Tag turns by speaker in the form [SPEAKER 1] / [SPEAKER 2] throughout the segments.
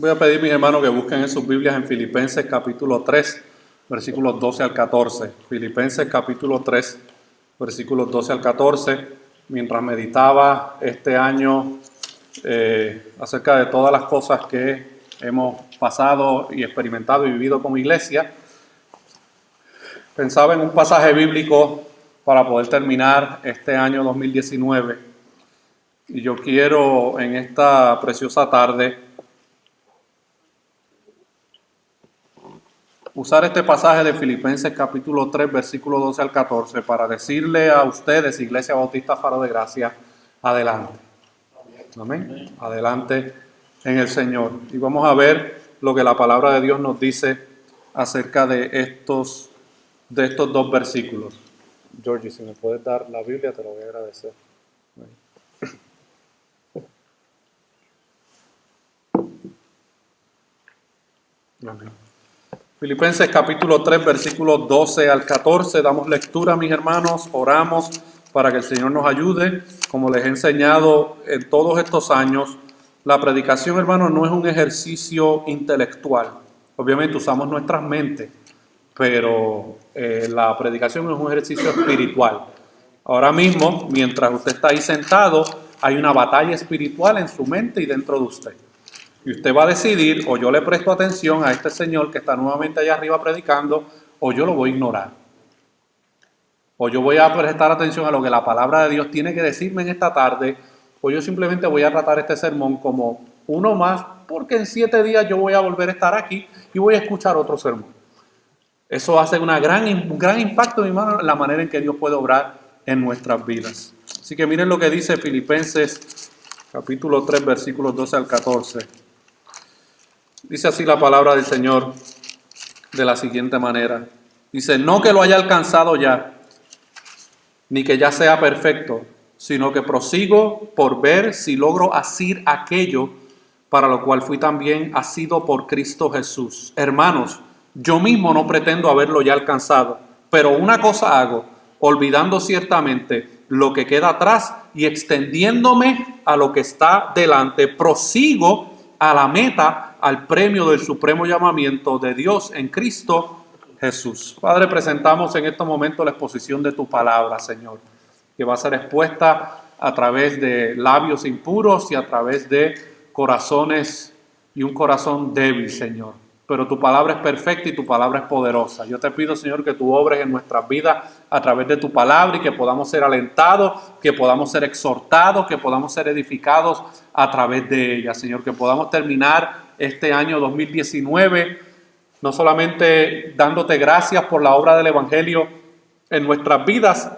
[SPEAKER 1] Voy a pedir, mis hermanos, que busquen en sus Biblias en Filipenses capítulo 3, versículos 12 al 14. Filipenses capítulo 3, versículos 12 al 14. Mientras meditaba este año acerca de todas las cosas que hemos pasado y experimentado y vivido como iglesia, pensaba en un pasaje bíblico para poder terminar este año 2019. Y yo quiero en esta preciosa tarde usar este pasaje de Filipenses capítulo 3, versículo 12 al 14 para decirle a ustedes, Iglesia Bautista Faro de Gracia, adelante. Amén. Adelante en el Señor. Y vamos a ver lo que la palabra de Dios nos dice acerca de estos dos versículos. Georgie, si me puedes dar la Biblia, te lo voy a agradecer. Amén. Filipenses capítulo 3, versículos 12 al 14. Damos lectura, mis hermanos, oramos para que el Señor nos ayude. Como les he enseñado en todos estos años, la predicación, hermanos, no es un ejercicio intelectual. Obviamente usamos nuestras mentes, pero la predicación es un ejercicio espiritual. Ahora mismo, mientras usted está ahí sentado, hay una batalla espiritual en su mente y dentro de usted. Y usted va a decidir, o yo le presto atención a este señor que está nuevamente allá arriba predicando, o yo lo voy a ignorar. O yo voy a prestar atención a lo que la palabra de Dios tiene que decirme en esta tarde, o yo simplemente voy a tratar este sermón como uno más, porque en 7 días yo voy a volver a estar aquí y voy a escuchar otro sermón. Eso hace un gran impacto, mi hermano, en la manera en que Dios puede obrar en nuestras vidas. Así que miren lo que dice Filipenses capítulo 3, versículos 12 al 14. Dice así la palabra del Señor de la siguiente manera. Dice, no que lo haya alcanzado ya, ni que ya sea perfecto, sino que prosigo por ver si logro asir aquello para lo cual fui también asido por Cristo Jesús. Hermanos, yo mismo no pretendo haberlo ya alcanzado, pero una cosa hago, olvidando ciertamente lo que queda atrás y extendiéndome a lo que está delante, prosigo a la meta, al premio del supremo llamamiento de Dios en Cristo Jesús. Padre, presentamos en estos momentos la exposición de tu palabra, Señor, que va a ser expuesta a través de labios impuros y a través de corazones y un corazón débil, Señor. Pero tu palabra es perfecta y tu palabra es poderosa. Yo te pido, Señor, que tú obres en nuestras vidas a través de tu palabra y que podamos ser alentados, que podamos ser exhortados, que podamos ser edificados a través de ella, Señor. Que podamos terminar este año 2019 no solamente dándote gracias por la obra del Evangelio en nuestras vidas,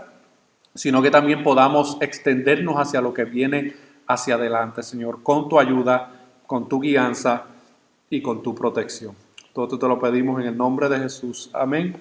[SPEAKER 1] sino que también podamos extendernos hacia lo que viene hacia adelante, Señor, con tu ayuda, con tu guianza y con tu protección. Todo te lo pedimos en el nombre de Jesús. Amén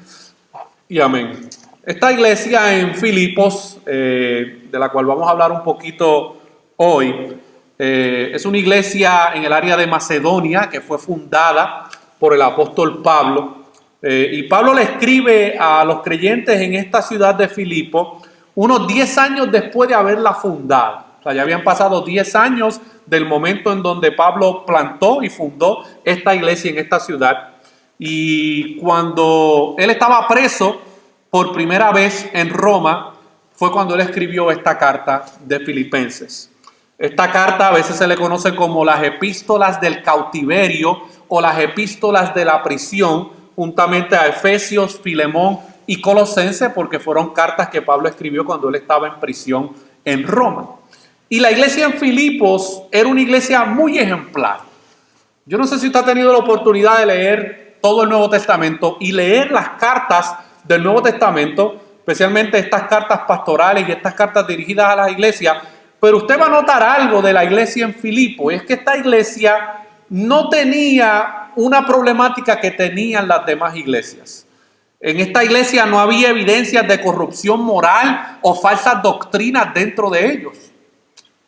[SPEAKER 1] y amén. Esta iglesia en Filipos, de la cual vamos a hablar un poquito hoy, es una iglesia en el área de Macedonia que fue fundada por el apóstol Pablo. Y Pablo le escribe a los creyentes en esta ciudad de Filipos unos 10 años después de haberla fundado. O sea, ya habían pasado 10 años del momento en donde Pablo plantó y fundó esta iglesia en esta ciudad. Y cuando él estaba preso por primera vez en Roma, fue cuando él escribió esta carta de Filipenses. Esta carta a veces se le conoce como las epístolas del cautiverio o las epístolas de la prisión, juntamente a Efesios, Filemón y Colosenses, porque fueron cartas que Pablo escribió cuando él estaba en prisión en Roma. Y la iglesia en Filipos era una iglesia muy ejemplar. Yo no sé si usted ha tenido la oportunidad de leer todo el Nuevo Testamento y leer las cartas del Nuevo Testamento, especialmente estas cartas pastorales y estas cartas dirigidas a las iglesias, pero usted va a notar algo de la iglesia en Filipos, es que esta iglesia no tenía una problemática que tenían las demás iglesias. En esta iglesia no había evidencias de corrupción moral o falsas doctrinas dentro de ellos.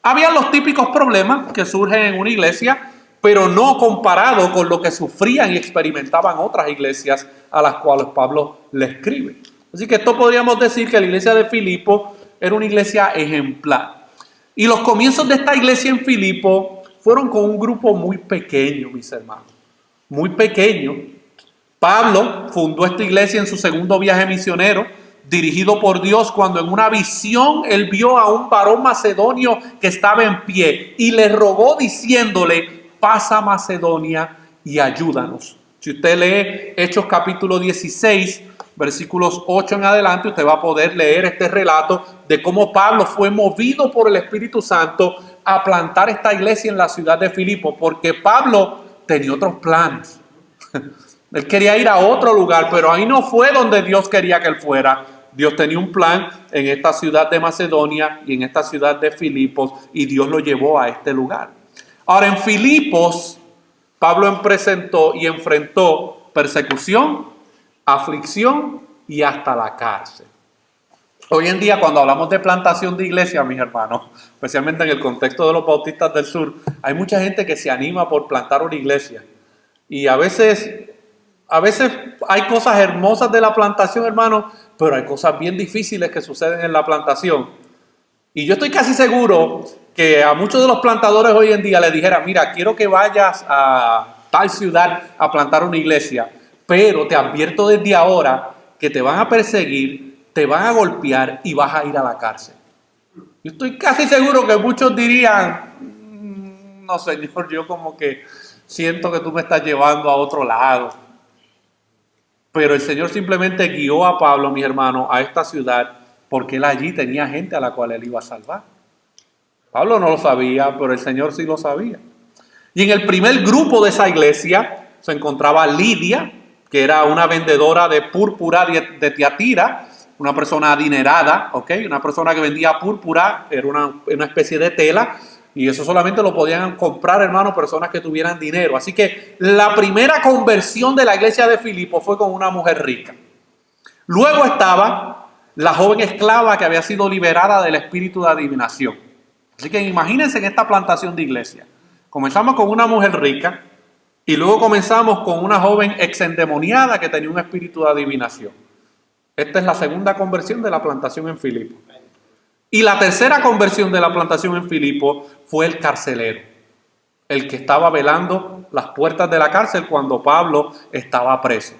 [SPEAKER 1] Había los típicos problemas que surgen en una iglesia, pero no comparado con lo que sufrían y experimentaban otras iglesias a las cuales Pablo le escribe. Así que esto podríamos decir que la iglesia de Filipos era una iglesia ejemplar. Y los comienzos de esta iglesia en Filipos fueron con un grupo muy pequeño, mis hermanos, muy pequeño. Pablo fundó esta iglesia en su segundo viaje misionero, dirigido por Dios, cuando en una visión él vio a un varón macedonio que estaba en pie y le rogó diciéndole: pasa a Macedonia y ayúdanos. Si usted lee Hechos capítulo 16, versículos 8 en adelante, usted va a poder leer este relato de cómo Pablo fue movido por el Espíritu Santo a plantar esta iglesia en la ciudad de Filipo, porque Pablo tenía otros planes. Él quería ir a otro lugar, pero ahí no fue donde Dios quería que él fuera. Dios tenía un plan en esta ciudad de Macedonia y en esta ciudad de Filipos, y Dios lo llevó a este lugar. Ahora, en Filipos, Pablo presentó y enfrentó persecución, aflicción y hasta la cárcel. Hoy en día, cuando hablamos de plantación de iglesia, mis hermanos, especialmente en el contexto de los bautistas del sur, hay mucha gente que se anima por plantar una iglesia. Y a veces hay cosas hermosas de la plantación, hermano, pero hay cosas bien difíciles que suceden en la plantación. Y yo estoy casi seguro que a muchos de los plantadores hoy en día les dijera: mira, quiero que vayas a tal ciudad a plantar una iglesia, pero te advierto desde ahora que te van a perseguir, te van a golpear y vas a ir a la cárcel. Yo estoy casi seguro que muchos dirían: no, Señor, yo como que siento que tú me estás llevando a otro lado. Pero el Señor simplemente guió a Pablo, mis hermanos, a esta ciudad, porque él allí tenía gente a la cual él iba a salvar. Pablo no lo sabía, pero el Señor sí lo sabía. Y en el primer grupo de esa iglesia se encontraba Lidia, que era una vendedora de púrpura de Tiatira, una persona adinerada, una persona que vendía púrpura, era una especie de tela, y eso solamente lo podían comprar, hermanos, personas que tuvieran dinero. Así que la primera conversión de la iglesia de Filipos fue con una mujer rica. Luego estaba la joven esclava que había sido liberada del espíritu de adivinación. Así que imagínense en esta plantación de iglesia. Comenzamos con una mujer rica y luego comenzamos con una joven exendemoniada que tenía un espíritu de adivinación. Esta es la segunda conversión de la plantación en Filipos. Y la tercera conversión de la plantación en Filipos fue el carcelero, el que estaba velando las puertas de la cárcel cuando Pablo estaba preso.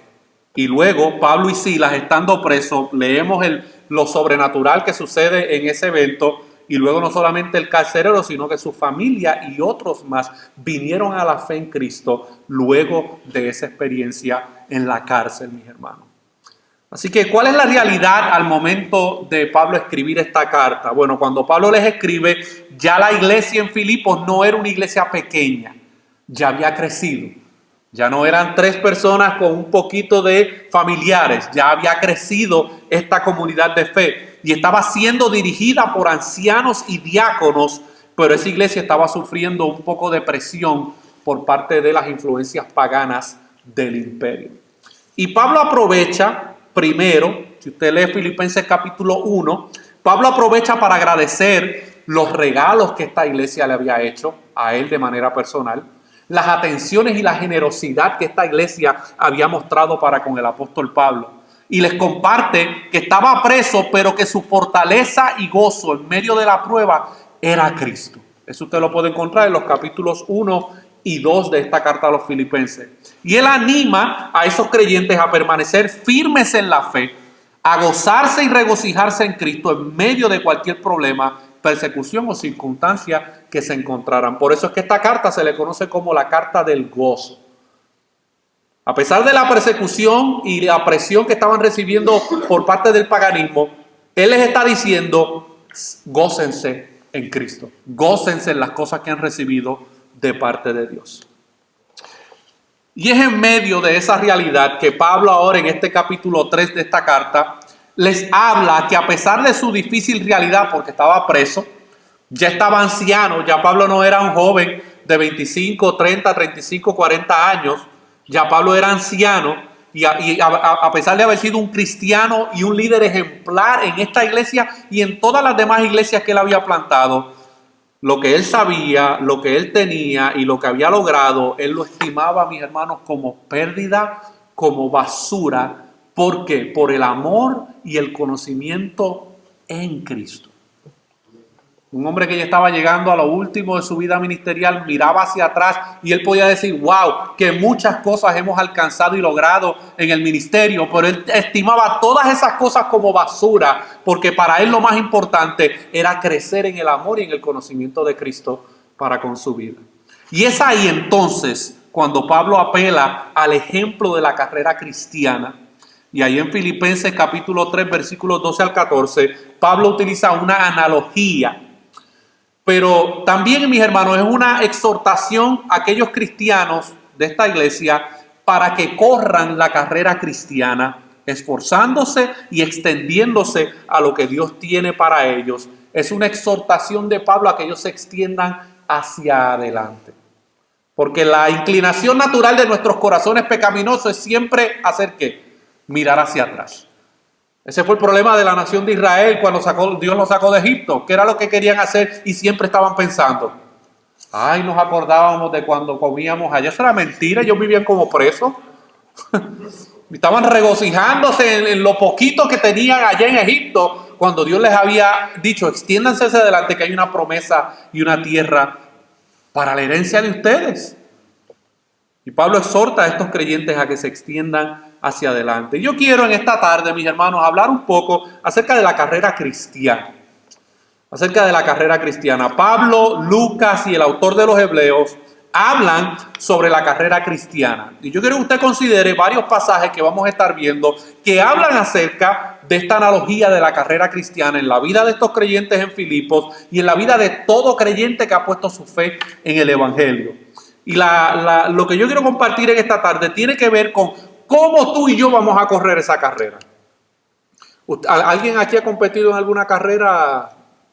[SPEAKER 1] Y luego Pablo y Silas, estando presos, leemos lo sobrenatural que sucede en ese evento. Y luego no solamente el carcelero, sino que su familia y otros más vinieron a la fe en Cristo luego de esa experiencia en la cárcel, mis hermanos. Así que, ¿cuál es la realidad al momento de Pablo escribir esta carta? Bueno, cuando Pablo les escribe, ya la iglesia en Filipos no era una iglesia pequeña, ya había crecido. Ya no eran 3 personas con un poquito de familiares, ya había crecido esta comunidad de fe y estaba siendo dirigida por ancianos y diáconos, pero esa iglesia estaba sufriendo un poco de presión por parte de las influencias paganas del imperio. Y Pablo aprovecha, primero, si usted lee Filipenses capítulo 1, Pablo aprovecha para agradecer los regalos que esta iglesia le había hecho a él de manera personal, las atenciones y la generosidad que esta iglesia había mostrado para con el apóstol Pablo. Y les comparte que estaba preso, pero que su fortaleza y gozo en medio de la prueba era Cristo. Eso usted lo puede encontrar en los capítulos 1 y 2 de esta carta a los filipenses. Y él anima a esos creyentes a permanecer firmes en la fe, a gozarse y regocijarse en Cristo en medio de cualquier problema, persecución o circunstancia que se encontraran. Por eso es que esta carta se le conoce como la carta del gozo. A pesar de la persecución y la presión que estaban recibiendo por parte del paganismo, él les está diciendo: gócense en Cristo, gócense en las cosas que han recibido de parte de Dios. Y es en medio de esa realidad que Pablo ahora en este capítulo 3 de esta carta les habla que a pesar de su difícil realidad, porque estaba preso, ya estaba anciano, ya Pablo no era un joven de 25, 30, 35, 40 años, ya Pablo era anciano y a pesar de haber sido un cristiano y un líder ejemplar en esta iglesia y en todas las demás iglesias que él había plantado, lo que él sabía, lo que él tenía y lo que había logrado, él lo estimaba, mis hermanos, como pérdida, como basura. ¿Por qué? Por el amor y el conocimiento en Cristo. Un hombre que ya estaba llegando a lo último de su vida ministerial, miraba hacia atrás y él podía decir, wow, que muchas cosas hemos alcanzado y logrado en el ministerio, pero él estimaba todas esas cosas como basura, porque para él lo más importante era crecer en el amor y en el conocimiento de Cristo para con su vida. Y es ahí entonces cuando Pablo apela al ejemplo de la carrera cristiana. Y ahí en Filipenses capítulo 3, versículos 12 al 14, Pablo utiliza una analogía. Pero también, mis hermanos, es una exhortación a aquellos cristianos de esta iglesia para que corran la carrera cristiana, esforzándose y extendiéndose a lo que Dios tiene para ellos. Es una exhortación de Pablo a que ellos se extiendan hacia adelante. Porque la inclinación natural de nuestros corazones pecaminosos es siempre hacer ¿qué? Mirar hacia atrás. Ese fue el problema de la nación de Israel cuando Dios los sacó de Egipto, que era lo que querían hacer y siempre estaban pensando. Ay, nos acordábamos de cuando comíamos allá. Eso era mentira, ellos vivían como presos. Estaban regocijándose en lo poquito que tenían allá en Egipto, cuando Dios les había dicho, extiéndanse hacia adelante que hay una promesa y una tierra para la herencia de ustedes. Y Pablo exhorta a estos creyentes a que se extiendan hacia adelante. Yo quiero en esta tarde, mis hermanos, hablar un poco acerca de la carrera cristiana. Acerca de la carrera cristiana. Pablo, Lucas y el autor de los Hebreos hablan sobre la carrera cristiana. Y yo quiero que usted considere varios pasajes que vamos a estar viendo que hablan acerca de esta analogía de la carrera cristiana en la vida de estos creyentes en Filipos y en la vida de todo creyente que ha puesto su fe en el Evangelio. Y lo que yo quiero compartir en esta tarde tiene que ver con cómo tú y yo vamos a correr esa carrera. ¿Alguien aquí ha competido en alguna carrera,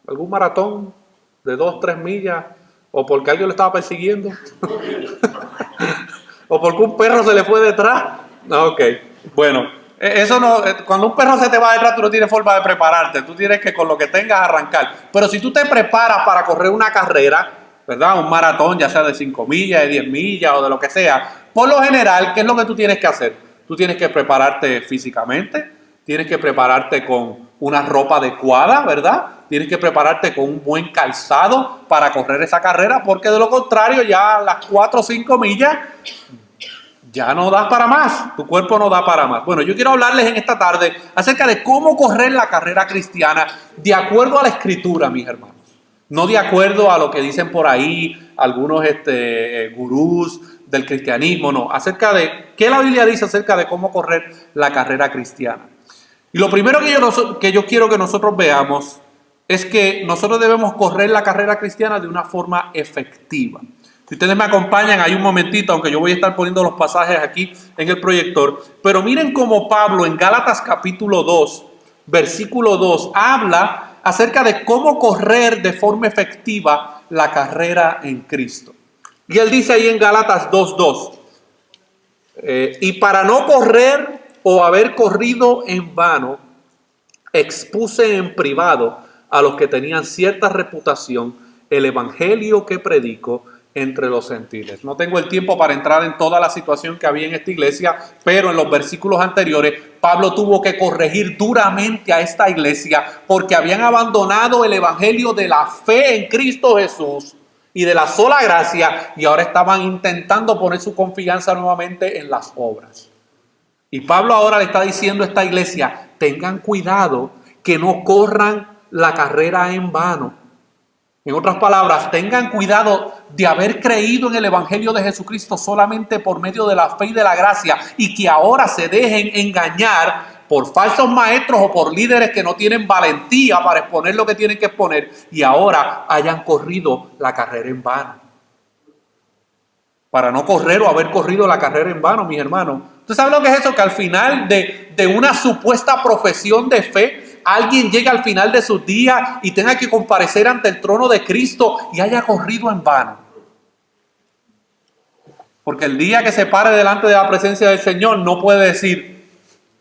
[SPEAKER 1] algún maratón de 2-3 millas? ¿O porque alguien lo estaba persiguiendo? ¿O porque un perro se le fue detrás? Ok, bueno, eso no, cuando un perro se te va detrás tú no tienes forma de prepararte, tú tienes que con lo que tengas arrancar. Pero si tú te preparas para correr una carrera, ¿verdad? Un maratón, ya sea de 5 millas, de 10 millas o de lo que sea, por lo general, ¿qué es lo que tú tienes que hacer? Tú tienes que prepararte físicamente, tienes que prepararte con una ropa adecuada, ¿verdad? Tienes que prepararte con un buen calzado para correr esa carrera, porque de lo contrario ya a las 4 o 5 millas ya no das para más, tu cuerpo no da para más. Bueno, yo quiero hablarles en esta tarde acerca de cómo correr la carrera cristiana de acuerdo a la Escritura, mis hermanos. No de acuerdo a lo que dicen por ahí algunos gurús del cristianismo, no. Acerca de qué la Biblia dice acerca de cómo correr la carrera cristiana. Y lo primero que yo quiero que nosotros veamos es que nosotros debemos correr la carrera cristiana de una forma efectiva. Si ustedes me acompañan, hay un momentito, aunque yo voy a estar poniendo los pasajes aquí en el proyector, pero miren cómo Pablo en Gálatas capítulo 2, versículo 2, habla acerca de cómo correr de forma efectiva la carrera en Cristo. Y él dice ahí en Gálatas 2:2, y para no correr o haber corrido en vano, expuse en privado a los que tenían cierta reputación el evangelio que predico entre los gentiles. No tengo el tiempo para entrar en toda la situación que había en esta iglesia, pero en los versículos anteriores Pablo tuvo que corregir duramente a esta iglesia porque habían abandonado el evangelio de la fe en Cristo Jesús y de la sola gracia y ahora estaban intentando poner su confianza nuevamente en las obras. Y Pablo ahora le está diciendo a esta iglesia, tengan cuidado que no corran la carrera en vano. En otras palabras, tengan cuidado de haber creído en el Evangelio de Jesucristo solamente por medio de la fe y de la gracia y que ahora se dejen engañar por falsos maestros o por líderes que no tienen valentía para exponer lo que tienen que exponer y ahora hayan corrido la carrera en vano. Para no correr o haber corrido la carrera en vano, mis hermanos. ¿Usted sabe lo que es eso? Que al final de una supuesta profesión de fe, alguien llega al final de sus días y tenga que comparecer ante el trono de Cristo y haya corrido en vano. Porque el día que se pare delante de la presencia del Señor no puede decir,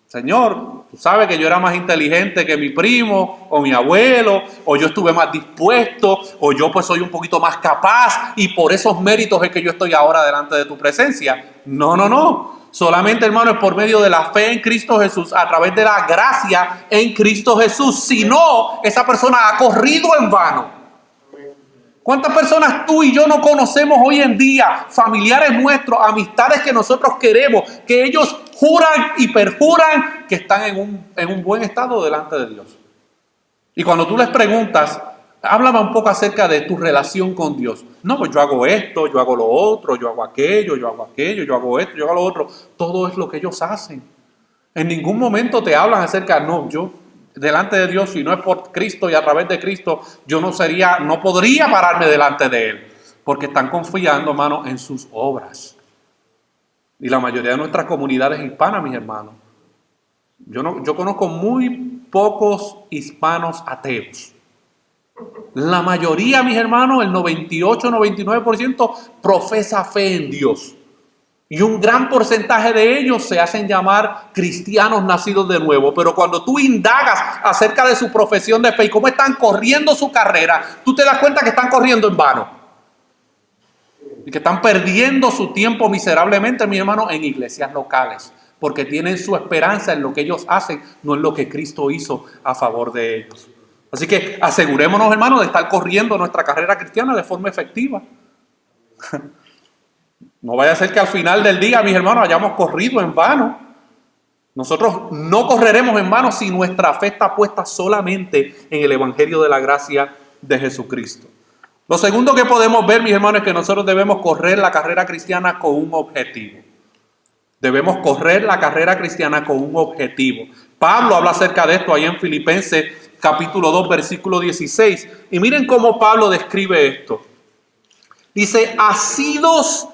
[SPEAKER 1] Señor, tú sabes que yo era más inteligente que mi primo o mi abuelo, o yo estuve más dispuesto, o yo pues soy un poquito más capaz y por esos méritos es que yo estoy ahora delante de tu presencia. No. Solamente, hermano, es por medio de la fe en Cristo Jesús, a través de la gracia en Cristo Jesús. Si no, esa persona ha corrido en vano. ¿Cuántas personas tú y yo no conocemos hoy en día? Familiares nuestros, amistades que nosotros queremos, que ellos juran y perjuran que están en un buen estado delante de Dios. Y cuando tú les preguntas, háblame un poco acerca de tu relación con Dios. No, pues yo hago esto, yo hago lo otro, yo hago aquello, yo hago aquello, yo hago esto, yo hago lo otro. Todo es lo que ellos hacen. En ningún momento te hablan acerca, no, yo delante de Dios, si no es por Cristo y a través de Cristo, yo no podría pararme delante de Él. Porque están confiando, hermano, en sus obras. Y la mayoría de nuestras comunidades hispanas, mis hermanos, yo conozco muy pocos hispanos ateos. La mayoría, mis hermanos, el 98-99% profesa fe en Dios. Y un gran porcentaje de ellos se hacen llamar cristianos nacidos de nuevo. Pero cuando tú indagas acerca de su profesión de fe y cómo están corriendo su carrera, tú te das cuenta que están corriendo en vano. Y que están perdiendo su tiempo miserablemente, mis hermanos, en iglesias locales. Porque tienen su esperanza en lo que ellos hacen, no en lo que Cristo hizo a favor de ellos. Así que asegurémonos, hermanos, de estar corriendo nuestra carrera cristiana de forma efectiva. No vaya a ser que al final del día, mis hermanos, hayamos corrido en vano. Nosotros no correremos en vano si nuestra fe está puesta solamente en el Evangelio de la gracia de Jesucristo. Lo segundo que podemos ver, mis hermanos, es que nosotros debemos correr la carrera cristiana con un objetivo. Debemos correr la carrera cristiana con un objetivo. Pablo habla acerca de esto ahí en Filipenses capítulo 2, versículo 16. Y miren cómo Pablo describe esto. Dice, asidos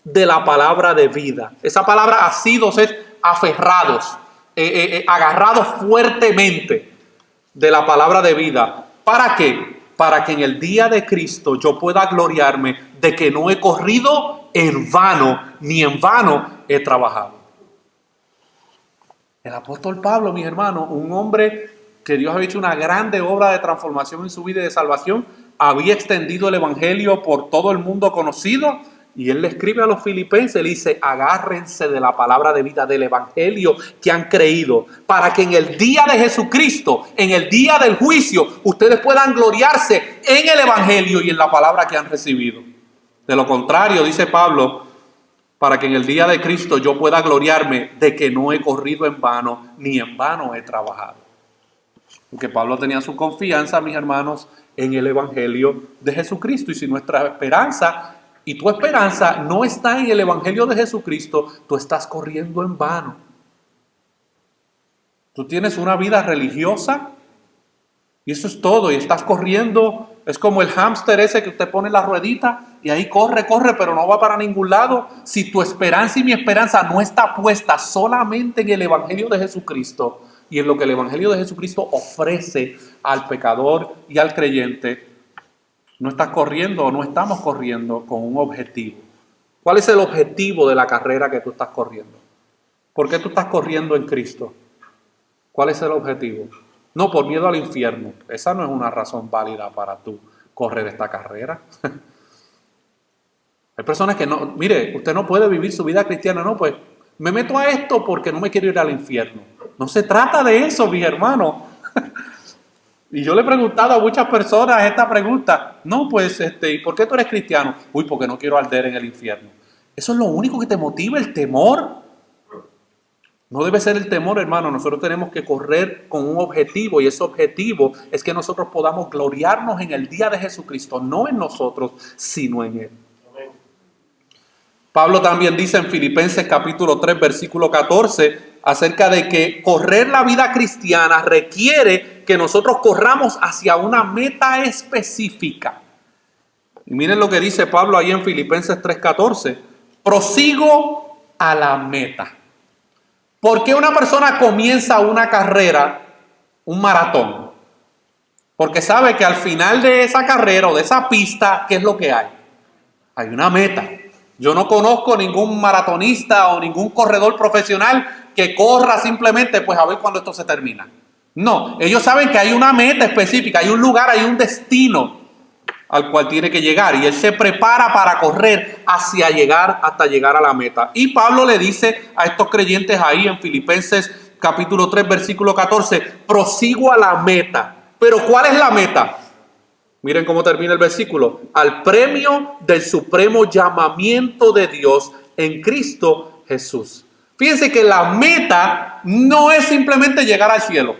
[SPEAKER 1] de la palabra de vida. Esa palabra asidos es aferrados, agarrados fuertemente de la palabra de vida. ¿Para qué? Para que en el día de Cristo yo pueda gloriarme de que no he corrido en vano, ni en vano he trabajado. El apóstol Pablo, mis hermanos, un hombre que Dios había hecho una grande obra de transformación en su vida y de salvación, había extendido el evangelio por todo el mundo conocido, y él le escribe a los filipenses, le dice, agárrense de la palabra de vida, del evangelio que han creído, para que en el día de Jesucristo, en el día del juicio, ustedes puedan gloriarse en el evangelio y en la palabra que han recibido. De lo contrario, dice Pablo, para que en el día de Cristo yo pueda gloriarme de que no he corrido en vano, ni en vano he trabajado. Porque Pablo tenía su confianza, mis hermanos, en el evangelio de Jesucristo. Y si nuestra esperanza y tu esperanza no está en el evangelio de Jesucristo, tú estás corriendo en vano. Tú tienes una vida religiosa y eso es todo. Y estás corriendo, es como el hámster ese que usted pone en la ruedita y ahí corre, pero no va para ningún lado. Si tu esperanza y mi esperanza no está puesta solamente en el evangelio de Jesucristo y en lo que el evangelio de Jesucristo ofrece al pecador y al creyente, no estás corriendo o no estamos corriendo con un objetivo. ¿Cuál es el objetivo de la carrera que tú estás corriendo? ¿Por qué tú estás corriendo en Cristo? ¿Cuál es el objetivo? No, por miedo al infierno. Esa no es una razón válida para tú correr esta carrera. Hay personas que no, mire, usted no puede vivir su vida cristiana, no, pues me meto a esto porque no me quiero ir al infierno. No se trata de eso, mis hermanos. Y yo le he preguntado a muchas personas esta pregunta. No, pues, ¿y por qué tú eres cristiano? Uy, porque no quiero arder en el infierno. ¿Eso es lo único que te motiva, el temor? No debe ser el temor, hermano. Nosotros tenemos que correr con un objetivo, y ese objetivo es que nosotros podamos gloriarnos en el día de Jesucristo, no en nosotros, sino en Él. Amén. Pablo también dice en Filipenses capítulo 3, versículo 14, acerca de que correr la vida cristiana requiere que nosotros corramos hacia una meta específica. Y miren lo que dice Pablo ahí en Filipenses 3:14. Prosigo a la meta. ¿Por qué una persona comienza una carrera, un maratón? Porque sabe que al final de esa carrera o de esa pista, ¿qué es lo que hay? Hay una meta. Yo no conozco ningún maratonista o ningún corredor profesional que corra simplemente pues a ver cuándo esto se termina. No, ellos saben que hay una meta específica, hay un lugar, hay un destino al cual tiene que llegar. Y él se prepara para correr hasta llegar a la meta. Y Pablo le dice a estos creyentes ahí en Filipenses capítulo 3, versículo 14, prosigo a la meta. Pero ¿cuál es la meta? Miren cómo termina el versículo. Al premio del supremo llamamiento de Dios en Cristo Jesús. Fíjense que la meta no es simplemente llegar al cielo.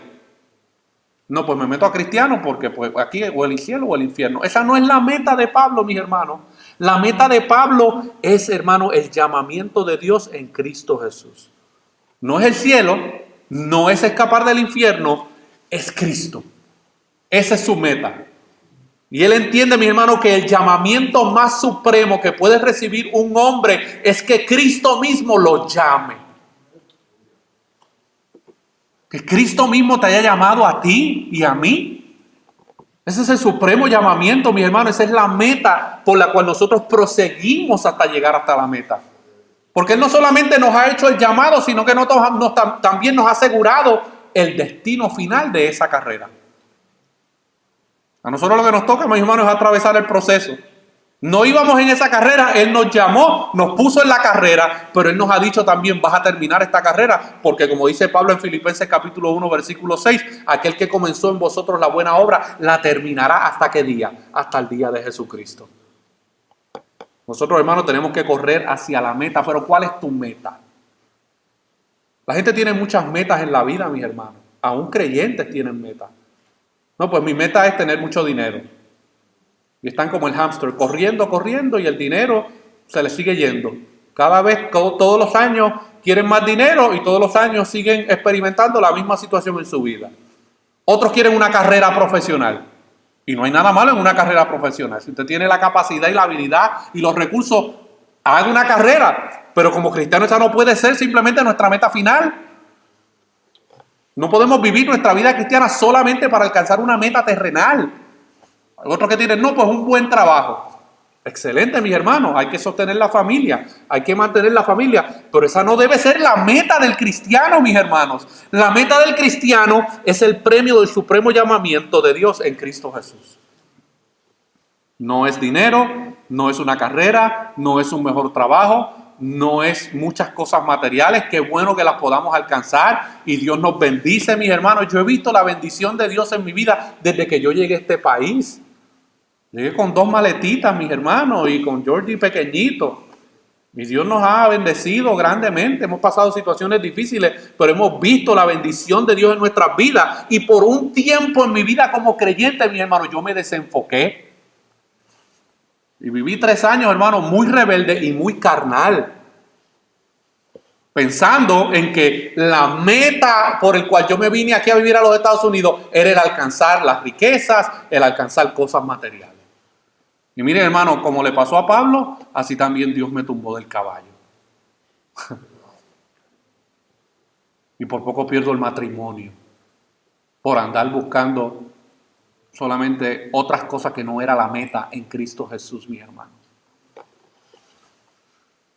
[SPEAKER 1] No, pues me meto a cristiano porque pues aquí o el cielo o el infierno. Esa no es la meta de Pablo, mis hermanos. La meta de Pablo es, hermano, el llamamiento de Dios en Cristo Jesús. No es el cielo, no es escapar del infierno, es Cristo. Esa es su meta. Y él entiende, mi hermano, que el llamamiento más supremo que puede recibir un hombre es que Cristo mismo lo llame. Que Cristo mismo te haya llamado a ti y a mí. Ese es el supremo llamamiento, mi hermano. Esa es la meta por la cual nosotros proseguimos hasta llegar hasta la meta. Porque Él no solamente nos ha hecho el llamado, sino que también nos ha asegurado el destino final de esa carrera. A nosotros lo que nos toca, mis hermanos, es atravesar el proceso. No íbamos en esa carrera, Él nos llamó, nos puso en la carrera, pero Él nos ha dicho también, vas a terminar esta carrera, porque como dice Pablo en Filipenses capítulo 1, versículo 6, aquel que comenzó en vosotros la buena obra, la terminará ¿hasta qué día? Hasta el día de Jesucristo. Nosotros, hermanos, tenemos que correr hacia la meta, pero ¿cuál es tu meta? La gente tiene muchas metas en la vida, mis hermanos, aún creyentes tienen metas. No, pues mi meta es tener mucho dinero. Y están como el hámster, corriendo y el dinero se les sigue yendo. Cada vez, todos los años quieren más dinero y todos los años siguen experimentando la misma situación en su vida. Otros quieren una carrera profesional. Y no hay nada malo en una carrera profesional. Si usted tiene la capacidad y la habilidad y los recursos, haga una carrera. Pero como cristiano esa no puede ser simplemente nuestra meta final. No podemos vivir nuestra vida cristiana solamente para alcanzar una meta terrenal. Hay otros que tienen, no, pues un buen trabajo. Excelente, mis hermanos, hay que sostener la familia, hay que mantener la familia, pero esa no debe ser la meta del cristiano, mis hermanos. La meta del cristiano es el premio del supremo llamamiento de Dios en Cristo Jesús. No es dinero, no es una carrera, no es un mejor trabajo, no es muchas cosas materiales. Qué bueno que las podamos alcanzar y Dios nos bendice, mis hermanos. Yo he visto la bendición de Dios en mi vida desde que yo llegué a este país. Llegué con 2 maletitas, mis hermanos, y con Georgie pequeñito. Y Dios nos ha bendecido grandemente. Hemos pasado situaciones difíciles, pero hemos visto la bendición de Dios en nuestras vidas. Y por un tiempo en mi vida como creyente, mis hermanos, yo me desenfoqué. Y viví 3 años, hermano, muy rebelde y muy carnal. Pensando en que la meta por el cual yo me vine aquí a vivir a los Estados Unidos era el alcanzar las riquezas, el alcanzar cosas materiales. Y miren, hermano, como le pasó a Pablo, así también Dios me tumbó del caballo. Y por poco pierdo el matrimonio por andar buscando solamente otras cosas que no era la meta en Cristo Jesús, mi hermano.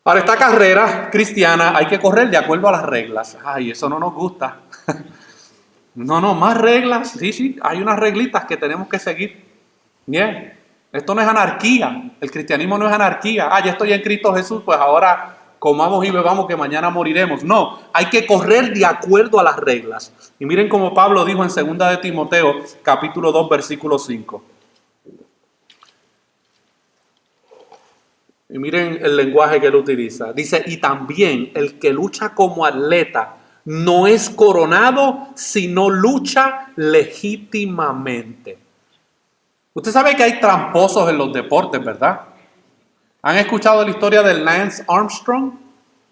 [SPEAKER 1] Para esta carrera cristiana hay que correr de acuerdo a las reglas. Ay, eso no nos gusta. No, más reglas. Sí, hay unas reglitas que tenemos que seguir. Bien, esto no es anarquía. El cristianismo no es anarquía. Ya estoy en Cristo Jesús, pues ahora comamos y bebamos que mañana moriremos. No, hay que correr de acuerdo a las reglas. Y miren como Pablo dijo en 2 de Timoteo, capítulo 2, versículo 5. Y miren el lenguaje que él utiliza. Dice, y también el que lucha como atleta no es coronado, sino lucha legítimamente. Usted sabe que hay tramposos en los deportes, ¿verdad? ¿Han escuchado la historia de Lance Armstrong?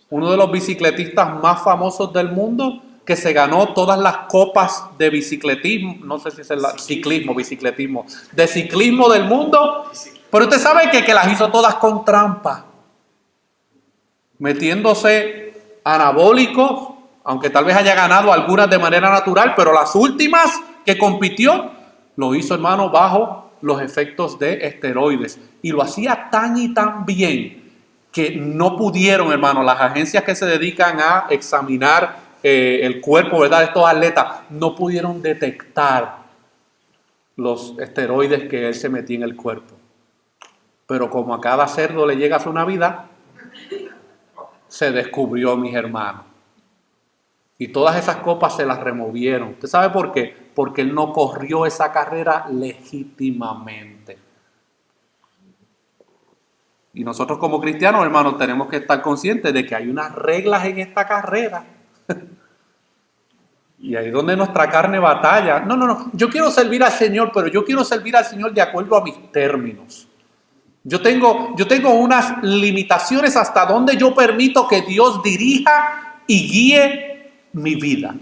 [SPEAKER 1] Uno de los bicicletistas más famosos del mundo, que se ganó todas las copas de bicicletismo, no sé si es el ciclismo del mundo. Pero usted sabe que las hizo todas con trampa, metiéndose anabólicos, aunque tal vez haya ganado algunas de manera natural, pero las últimas que compitió, lo hizo, hermano, bajo los efectos de esteroides. Y lo hacía tan y tan bien que no pudieron, hermano, las agencias que se dedican a examinar el cuerpo, ¿verdad?, de estos atletas, no pudieron detectar los esteroides que él se metía en el cuerpo. Pero como a cada cerdo le llega su Navidad, se descubrió, mis hermanos. Y todas esas copas se las removieron. ¿Usted sabe por qué? Porque él no corrió esa carrera legítimamente. Y nosotros como cristianos, hermanos, tenemos que estar conscientes de que hay unas reglas en esta carrera. Y ahí es donde nuestra carne batalla. No. Yo quiero servir al Señor, pero yo quiero servir al Señor de acuerdo a mis términos. Yo tengo unas limitaciones hasta donde yo permito que Dios dirija y guíe mi vida.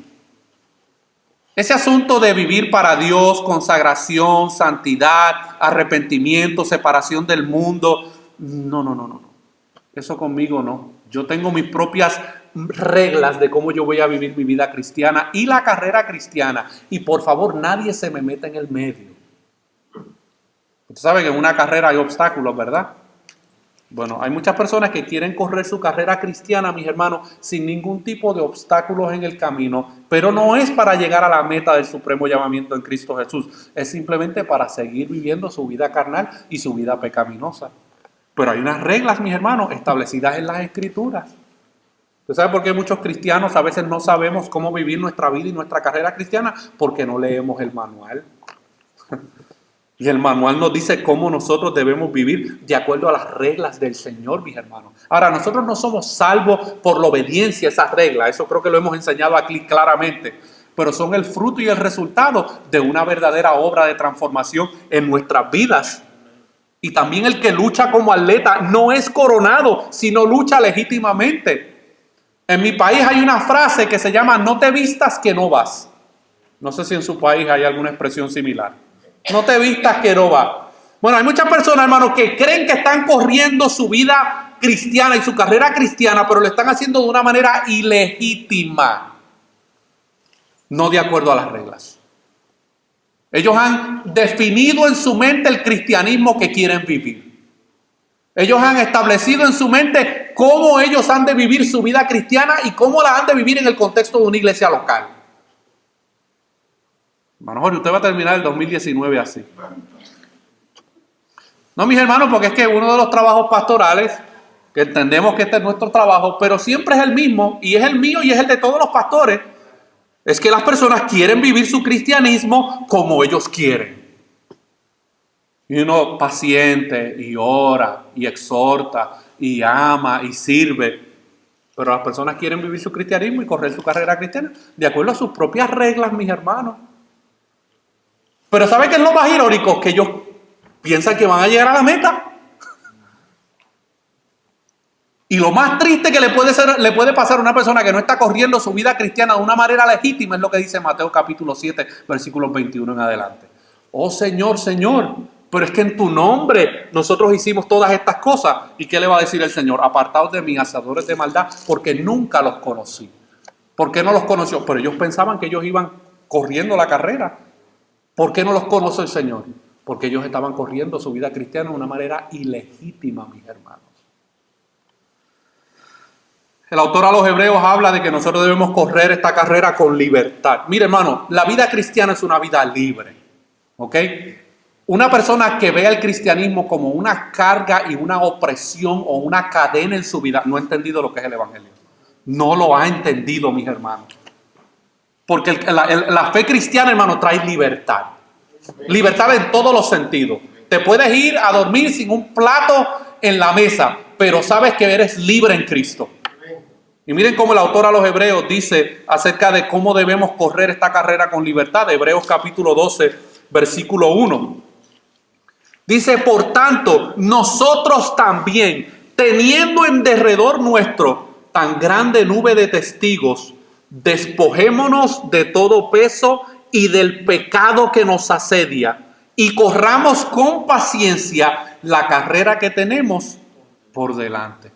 [SPEAKER 1] Ese asunto de vivir para Dios, consagración, santidad, arrepentimiento, separación del mundo, no. Eso conmigo no. Yo tengo mis propias reglas de cómo yo voy a vivir mi vida cristiana y la carrera cristiana. Y por favor, nadie se me meta en el medio. Usted sabe que en una carrera hay obstáculos, ¿verdad? Bueno, hay muchas personas que quieren correr su carrera cristiana, mis hermanos, sin ningún tipo de obstáculos en el camino, pero no es para llegar a la meta del supremo llamamiento en Cristo Jesús, es simplemente para seguir viviendo su vida carnal y su vida pecaminosa. Pero hay unas reglas, mis hermanos, establecidas en las Escrituras. ¿Usted sabe por qué muchos cristianos a veces no sabemos cómo vivir nuestra vida y nuestra carrera cristiana? Porque no leemos el manual. Y el manual nos dice cómo nosotros debemos vivir de acuerdo a las reglas del Señor, mis hermanos. Ahora, nosotros no somos salvos por la obediencia a esas reglas. Eso creo que lo hemos enseñado aquí claramente. Pero son el fruto y el resultado de una verdadera obra de transformación en nuestras vidas. Y también el que lucha como atleta no es coronado, sino lucha legítimamente. En mi país hay una frase que se llama "no te vistas que no vas". No sé si en su país hay alguna expresión similar. No te vistas que no vas. Bueno, hay muchas personas, hermanos, que creen que están corriendo su vida cristiana y su carrera cristiana, pero lo están haciendo de una manera ilegítima, no de acuerdo a las reglas. Ellos han definido en su mente el cristianismo que quieren vivir. Ellos han establecido en su mente cómo ellos han de vivir su vida cristiana y cómo la han de vivir en el contexto de una iglesia local. Hermano Jorge, usted va a terminar el 2019 así. No, mis hermanos, porque es que uno de los trabajos pastorales, que entendemos que este es nuestro trabajo, pero siempre es el mismo, y es el mío y es el de todos los pastores, es que las personas quieren vivir su cristianismo como ellos quieren. Y uno paciente y ora y exhorta y ama y sirve. Pero las personas quieren vivir su cristianismo y correr su carrera cristiana de acuerdo a sus propias reglas, mis hermanos. Pero ¿sabe qué es lo más irónico? Que ellos piensan que van a llegar a la meta. Y lo más triste que le puede pasar a una persona que no está corriendo su vida cristiana de una manera legítima es lo que dice Mateo capítulo 7, versículos 21 en adelante. Oh Señor, Señor, pero es que en tu nombre nosotros hicimos todas estas cosas. ¿Y qué le va a decir el Señor? Apartaos de mí, hacedores de maldad, porque nunca los conocí. ¿Por qué no los conoció? Pero ellos pensaban que ellos iban corriendo la carrera. ¿Por qué no los conoce el Señor? Porque ellos estaban corriendo su vida cristiana de una manera ilegítima, mis hermanos. El autor a los Hebreos habla de que nosotros debemos correr esta carrera con libertad. Mire, hermano, la vida cristiana es una vida libre. ¿Ok? Una persona que vea el cristianismo como una carga y una opresión o una cadena en su vida, no ha entendido lo que es el evangelio. No lo ha entendido, mis hermanos. Porque la fe cristiana, hermano, trae libertad. Libertad en todos los sentidos. Te puedes ir a dormir sin un plato en la mesa, pero sabes que eres libre en Cristo. Y miren cómo el autor a los Hebreos dice acerca de cómo debemos correr esta carrera con libertad. Hebreos capítulo 12, versículo 1. Dice, por tanto, nosotros también, teniendo en derredor nuestro tan grande nube de testigos, despojémonos de todo peso y del pecado que nos asedia y corramos con paciencia la carrera que tenemos por delante.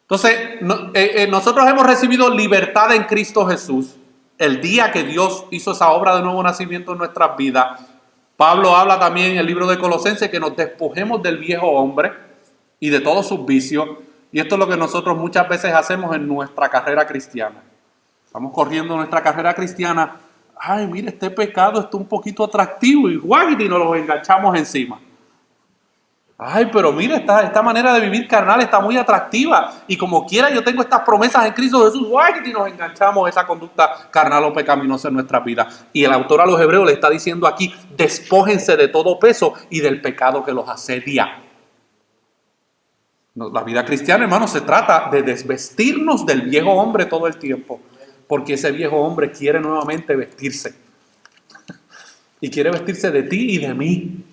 [SPEAKER 1] Entonces, nosotros hemos recibido libertad en Cristo Jesús el día que Dios hizo esa obra de nuevo nacimiento en nuestras vidas. Pablo habla también en el libro de Colosenses que nos despojemos del viejo hombre y de todos sus vicios. Y esto es lo que nosotros muchas veces hacemos en nuestra carrera cristiana. Estamos corriendo nuestra carrera cristiana. Ay, mire, este pecado está un poquito atractivo y guay, y nos lo enganchamos encima. Ay, pero mire, esta manera de vivir carnal está muy atractiva. Y como quiera yo tengo estas promesas en Cristo Jesús, guay, y nos enganchamos a esa conducta carnal o pecaminosa en nuestra vida. Y el autor a los Hebreos le está diciendo aquí, despójense de todo peso y del pecado que los asedia. No, la vida cristiana, hermano, se trata de desvestirnos del viejo hombre todo el tiempo, porque ese viejo hombre quiere nuevamente vestirse. Y quiere vestirse de ti y de mí.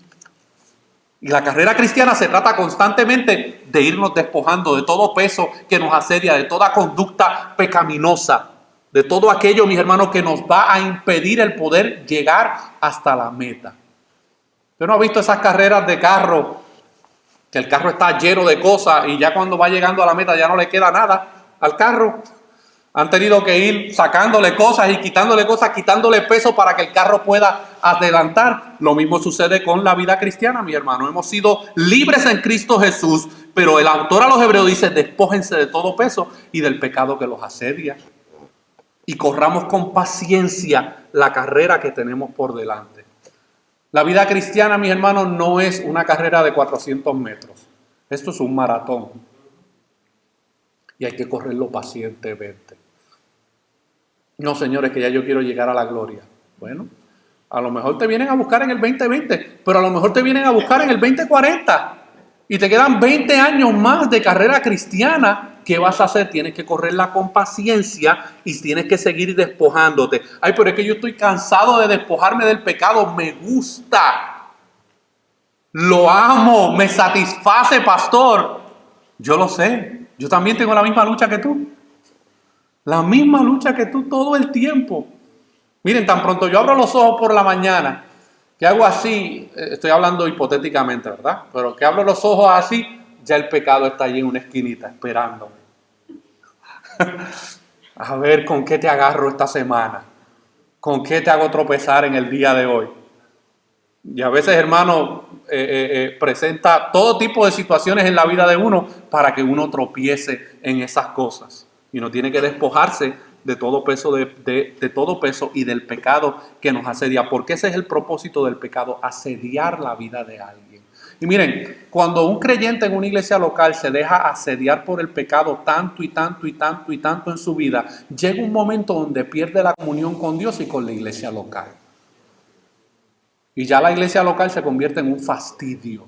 [SPEAKER 1] Y la carrera cristiana se trata constantemente de irnos despojando de todo peso que nos asedia, de toda conducta pecaminosa, de todo aquello, mis hermanos, que nos va a impedir el poder llegar hasta la meta. ¿Usted no ha visto esas carreras de carro, que el carro está lleno de cosas y ya cuando va llegando a la meta ya no le queda nada al carro? Han tenido que ir sacándole cosas y quitándole cosas, quitándole peso para que el carro pueda adelantar. Lo mismo sucede con la vida cristiana, mi hermano. Hemos sido libres en Cristo Jesús, pero el autor a los Hebreos dice: despójense de todo peso y del pecado que los asedia. Y corramos con paciencia la carrera que tenemos por delante. La vida cristiana, mis hermanos, no es una carrera de 400 metros. Esto es un maratón. Y hay que correrlo pacientemente. No, señores, que ya yo quiero llegar a la gloria. Bueno, a lo mejor te vienen a buscar en el 2020, pero a lo mejor te vienen a buscar en el 2040. Y te quedan 20 años más de carrera cristiana. ¿Qué vas a hacer? Tienes que correrla con paciencia y tienes que seguir despojándote. Ay, pero es que yo estoy cansado de despojarme del pecado. Me gusta. Lo amo. Me satisface, pastor. Yo lo sé. Yo también tengo la misma lucha que tú. La misma lucha que tú todo el tiempo. Miren, tan pronto yo abro los ojos por la mañana, que hago así, estoy hablando hipotéticamente, ¿verdad? Pero que abro los ojos así, ya el pecado está allí en una esquinita esperándome. A ver con qué te agarro esta semana. ¿Con qué te hago tropezar en el día de hoy? Y a veces, hermano, presenta todo tipo de situaciones en la vida de uno para que uno tropiece en esas cosas. Y uno tiene que despojarse de todo peso, de todo peso y del pecado que nos asedia. Porque ese es el propósito del pecado: asediar la vida de alguien. Y miren, cuando un creyente en una iglesia local se deja asediar por el pecado tanto y tanto y tanto y tanto en su vida, llega un momento donde pierde la comunión con Dios y con la iglesia local. Y ya la iglesia local se convierte en un fastidio.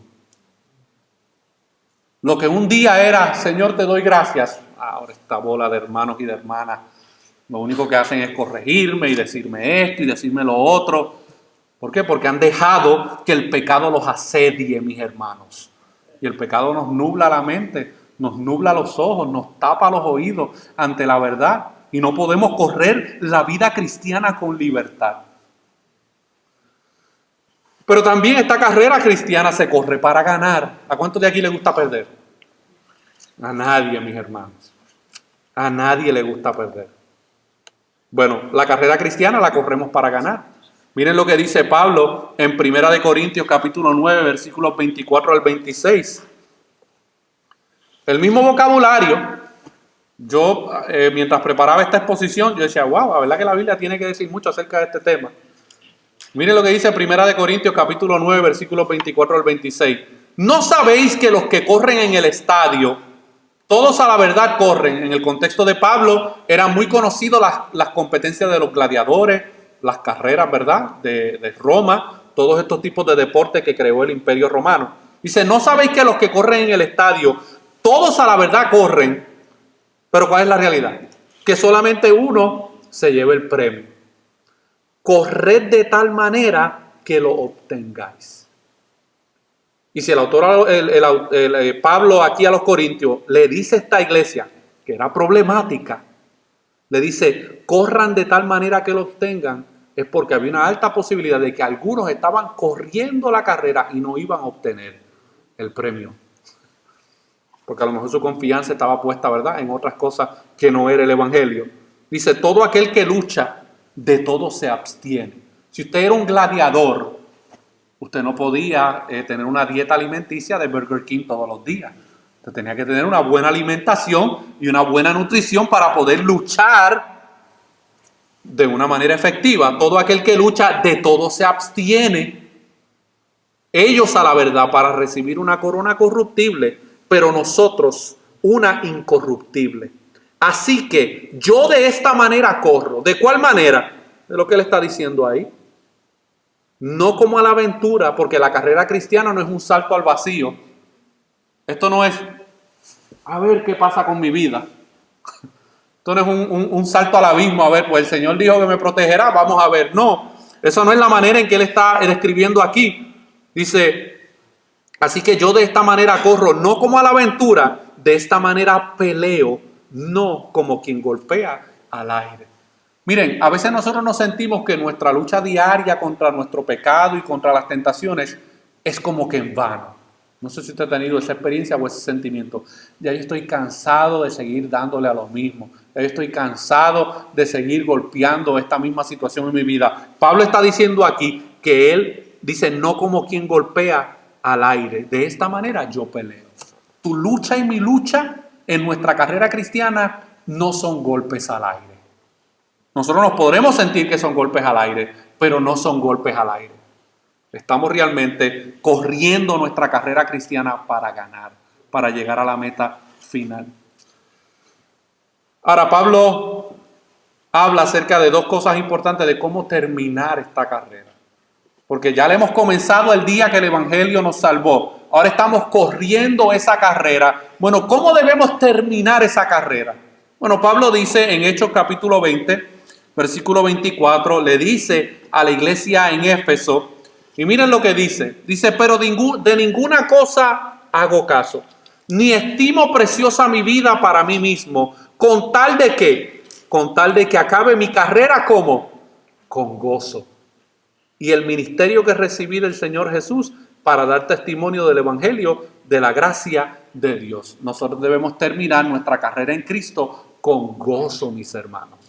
[SPEAKER 1] Lo que un día era: Señor, te doy gracias, ahora esta bola de hermanos y de hermanas lo único que hacen es corregirme y decirme esto y decirme lo otro. ¿Por qué? Porque han dejado que el pecado los asedie, mis hermanos. Y el pecado nos nubla la mente, nos nubla los ojos, nos tapa los oídos ante la verdad. Y no podemos correr la vida cristiana con libertad. Pero también esta carrera cristiana se corre para ganar. ¿A cuántos de aquí le gusta perder? A nadie, mis hermanos. A nadie le gusta perder. Bueno, la carrera cristiana la corremos para ganar. Miren lo que dice Pablo en 1 Corintios capítulo 9, versículos 24 al 26. El mismo vocabulario. Yo, mientras preparaba esta exposición, yo decía: wow, la verdad que la Biblia tiene que decir mucho acerca de este tema. Miren lo que dice 1 Corintios capítulo 9, versículos 24 al 26. ¿No sabéis que los que corren en el estadio, todos a la verdad corren? En el contexto de Pablo eran muy conocidas las competencias de los gladiadores, las carreras, ¿verdad?, de Roma, todos estos tipos de deportes que creó el Imperio Romano. Dice: ¿no sabéis que los que corren en el estadio, todos a la verdad corren? Pero ¿cuál es la realidad? Que solamente uno se lleva el premio. Corred de tal manera que lo obtengáis. Y si el autor, Pablo aquí a los Corintios, le dice a esta iglesia, que era problemática, le dice: corran de tal manera que lo obtengan, es porque había una alta posibilidad de que algunos estaban corriendo la carrera y no iban a obtener el premio. Porque a lo mejor su confianza estaba puesta, ¿verdad?, en otras cosas que no era el evangelio. Dice: todo aquel que lucha, de todo se abstiene. Si usted era un gladiador, usted no podía tener una dieta alimenticia de Burger King todos los días. Usted tenía que tener una buena alimentación y una buena nutrición para poder luchar de una manera efectiva. Todo aquel que lucha, de todo se abstiene. Ellos a la verdad para recibir una corona corruptible, pero nosotros una incorruptible. Así que yo de esta manera corro. ¿De cuál manera? De lo que él está diciendo ahí. No como a la aventura, porque la carrera cristiana no es un salto al vacío. Esto no es a ver qué pasa con mi vida. Esto no es un salto al abismo, a ver, pues el Señor dijo que me protegerá, vamos a ver. No, eso no es la manera en que Él está describiendo aquí. Dice, así que yo de esta manera corro, no como a la aventura, de esta manera peleo, no como quien golpea al aire. Miren, a veces nosotros nos sentimos que nuestra lucha diaria contra nuestro pecado y contra las tentaciones es como que en vano. No sé si usted ha tenido esa experiencia o ese sentimiento. Ya yo estoy cansado de seguir dándole a lo mismo. Ya yo estoy cansado de seguir golpeando esta misma situación en mi vida. Pablo está diciendo aquí que él dice, no como quien golpea al aire. De esta manera yo peleo. Tu lucha y mi lucha en nuestra carrera cristiana no son golpes al aire. Nosotros nos podremos sentir que son golpes al aire, pero no son golpes al aire. Estamos realmente corriendo nuestra carrera cristiana para ganar, para llegar a la meta final. Ahora, Pablo habla acerca de dos cosas importantes de cómo terminar esta carrera. Porque ya le hemos comenzado el día que el Evangelio nos salvó. Ahora estamos corriendo esa carrera. Bueno, ¿cómo debemos terminar esa carrera? Bueno, Pablo dice en Hechos capítulo 20, versículo 24, le dice a la iglesia en Éfeso, y miren lo que dice. Dice, pero de ninguna cosa hago caso, ni estimo preciosa mi vida para mí mismo, con tal de que acabe mi carrera como con gozo. Y el ministerio que recibí del Señor Jesús para dar testimonio del Evangelio, de la gracia de Dios. Nosotros debemos terminar nuestra carrera en Cristo con gozo, mis hermanos.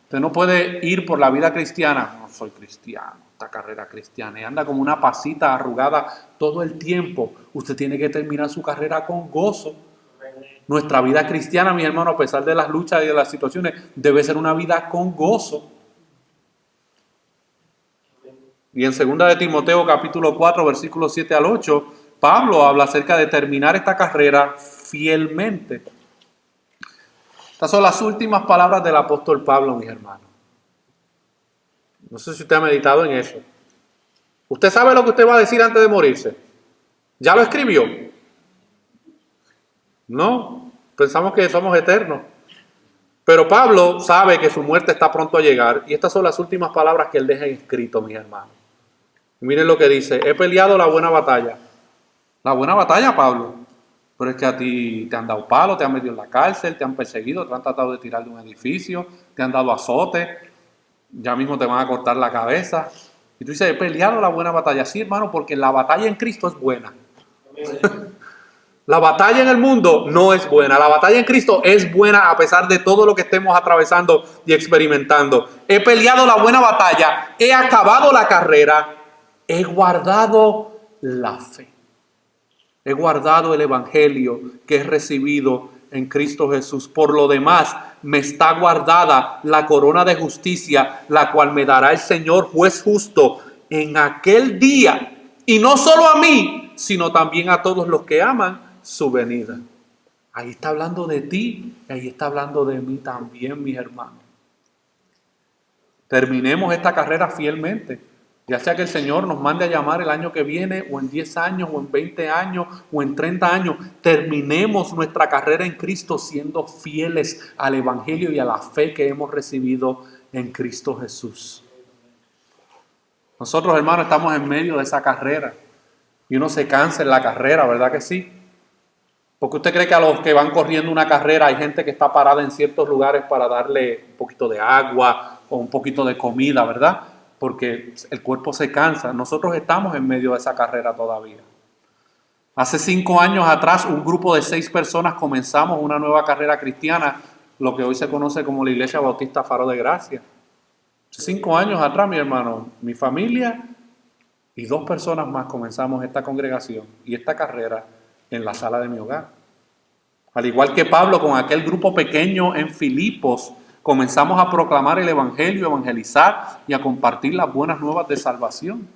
[SPEAKER 1] Usted no puede ir por la vida cristiana, no soy cristiano, esta carrera cristiana, y anda como una pasita arrugada todo el tiempo. Usted tiene que terminar su carrera con gozo. Nuestra vida cristiana, mis hermanos, a pesar de las luchas y de las situaciones, debe ser una vida con gozo. Y en 2 de Timoteo capítulo 4, versículos 7 al 8, Pablo habla acerca de terminar esta carrera fielmente. Estas son las últimas palabras del apóstol Pablo, mis hermanos. No sé si usted ha meditado en eso. ¿Usted sabe lo que usted va a decir antes de morirse? ¿Ya lo escribió? No, pensamos que somos eternos. Pero Pablo sabe que su muerte está pronto a llegar y estas son las últimas palabras que él deja escrito, mis hermanos. Miren lo que dice, he peleado la buena batalla. La buena batalla, Pablo. Pero es que a ti te han dado palo, te han metido en la cárcel, te han perseguido, te han tratado de tirar de un edificio, te han dado azote, ya mismo te van a cortar la cabeza. Y tú dices, he peleado la buena batalla. Sí, hermano, porque la batalla en Cristo es buena. La batalla en el mundo no es buena. La batalla en Cristo es buena a pesar de todo lo que estemos atravesando y experimentando. He peleado la buena batalla, he acabado la carrera, he guardado la fe. He guardado el Evangelio que he recibido en Cristo Jesús. Por lo demás, me está guardada la corona de justicia, la cual me dará el Señor juez justo en aquel día. Y no solo a mí, sino también a todos los que aman su venida. Ahí está hablando de ti, y ahí está hablando de mí también, mis hermanos. Terminemos esta carrera fielmente. Ya sea que el Señor nos mande a llamar el año que viene, o en 10 años, o en 20 años, o en 30 años, terminemos nuestra carrera en Cristo siendo fieles al Evangelio y a la fe que hemos recibido en Cristo Jesús. Nosotros, hermanos, estamos en medio de esa carrera y uno se cansa en la carrera, ¿verdad que sí? Porque usted cree que a los que van corriendo una carrera hay gente que está parada en ciertos lugares para darle un poquito de agua o un poquito de comida, ¿verdad? Porque el cuerpo se cansa. Nosotros estamos en medio de esa carrera todavía. Hace 5 años atrás, un grupo de 6 personas comenzamos una nueva carrera cristiana, lo que hoy se conoce como la Iglesia Bautista Faro de Gracia. Hace 5 años atrás, mi hermano, mi familia y 2 personas más comenzamos esta congregación y esta carrera en la sala de mi hogar. Al igual que Pablo, con aquel grupo pequeño en Filipos, comenzamos a proclamar el Evangelio, a evangelizar y a compartir las buenas nuevas de salvación.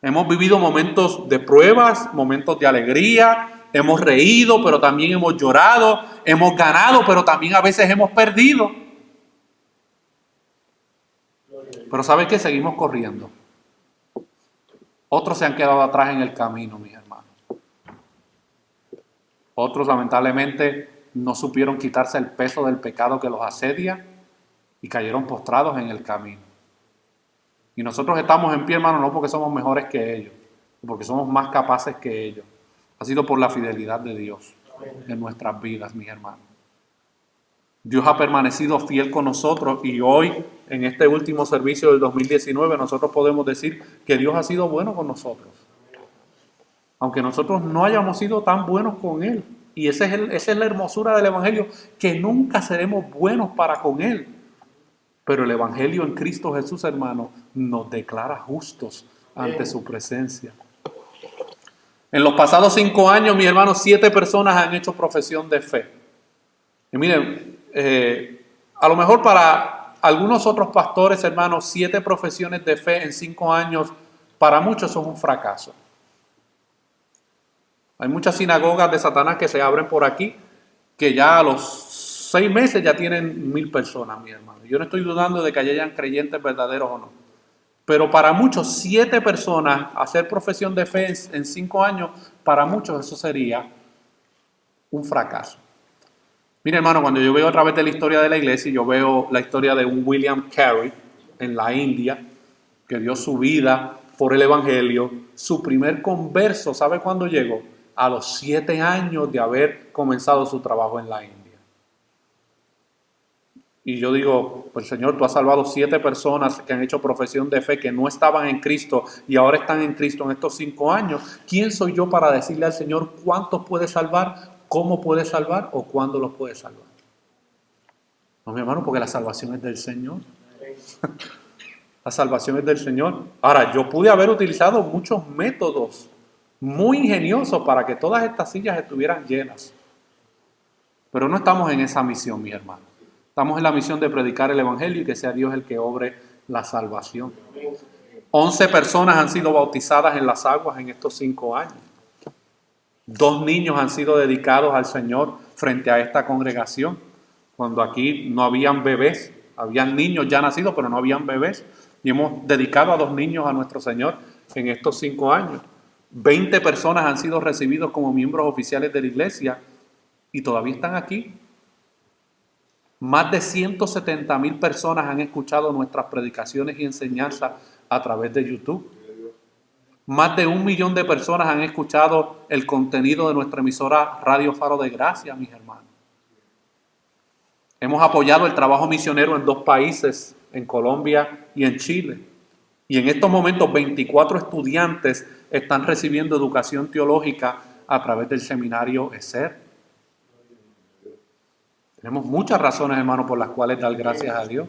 [SPEAKER 1] Hemos vivido momentos de pruebas, momentos de alegría, hemos reído, pero también hemos llorado, hemos ganado, pero también a veces hemos perdido. Pero ¿sabes qué? Seguimos corriendo. Otros se han quedado atrás en el camino, mis hermanos. Otros lamentablemente no supieron quitarse el peso del pecado que los asedia y cayeron postrados en el camino. Y nosotros estamos en pie, hermano, no porque somos mejores que ellos, porque somos más capaces que ellos. Ha sido por la fidelidad de Dios en nuestras vidas, mis hermanos. Dios ha permanecido fiel con nosotros y hoy, en este último servicio del 2019, nosotros podemos decir que Dios ha sido bueno con nosotros. Aunque nosotros no hayamos sido tan buenos con Él. Y esa es la hermosura del Evangelio, que nunca seremos buenos para con Él. Pero el Evangelio en Cristo Jesús, hermano, nos declara justos ante su presencia. En los pasados 5 años, mis hermanos, 7 personas han hecho profesión de fe. Y miren, a lo mejor para algunos otros pastores, hermanos, 7 profesiones de fe en 5 años, para muchos son un fracaso. Hay muchas sinagogas de Satanás que se abren por aquí, que ya a los 6 meses ya tienen 1000 personas, mi hermano. Yo no estoy dudando de que hayan creyentes verdaderos o no. Pero para muchos, 7 personas hacer profesión de fe en 5 años, para muchos eso sería un fracaso. Mira, hermano, cuando yo veo a través de la historia de la iglesia, yo veo la historia de un William Carey en la India, que dio su vida por el Evangelio. Su primer converso, ¿sabe cuándo llegó? A los 7 años de haber comenzado su trabajo en la India. Y yo digo, pues Señor, tú has salvado 7 personas que han hecho profesión de fe, que no estaban en Cristo y ahora están en Cristo en estos 5 años. ¿Quién soy yo para decirle al Señor cuántos puede salvar, cómo puede salvar o cuándo los puede salvar? No, mi hermano, porque la salvación es del Señor. La salvación es del Señor. Ahora, yo pude haber utilizado muchos métodos muy ingeniosos para que todas estas sillas estuvieran llenas. Pero no estamos en esa misión, mis hermanos. Estamos en la misión de predicar el Evangelio y que sea Dios el que obre la salvación. 11 personas han sido bautizadas en las aguas en estos 5 años. 2 niños han sido dedicados al Señor frente a esta congregación. Cuando aquí no habían bebés, habían niños ya nacidos, pero no habían bebés. Y hemos dedicado a 2 niños a nuestro Señor en estos 5 años. 20 personas han sido recibidos como miembros oficiales de la iglesia y todavía están aquí. Más de 170,000 personas han escuchado nuestras predicaciones y enseñanzas a través de YouTube. Más de 1 millón de personas han escuchado el contenido de nuestra emisora Radio Faro de Gracia, mis hermanos. Hemos apoyado el trabajo misionero en 2 países, en Colombia y en Chile. Y en estos momentos 24 estudiantes están recibiendo educación teológica a través del seminario ESER. Tenemos muchas razones, hermanos, por las cuales dar gracias a Dios.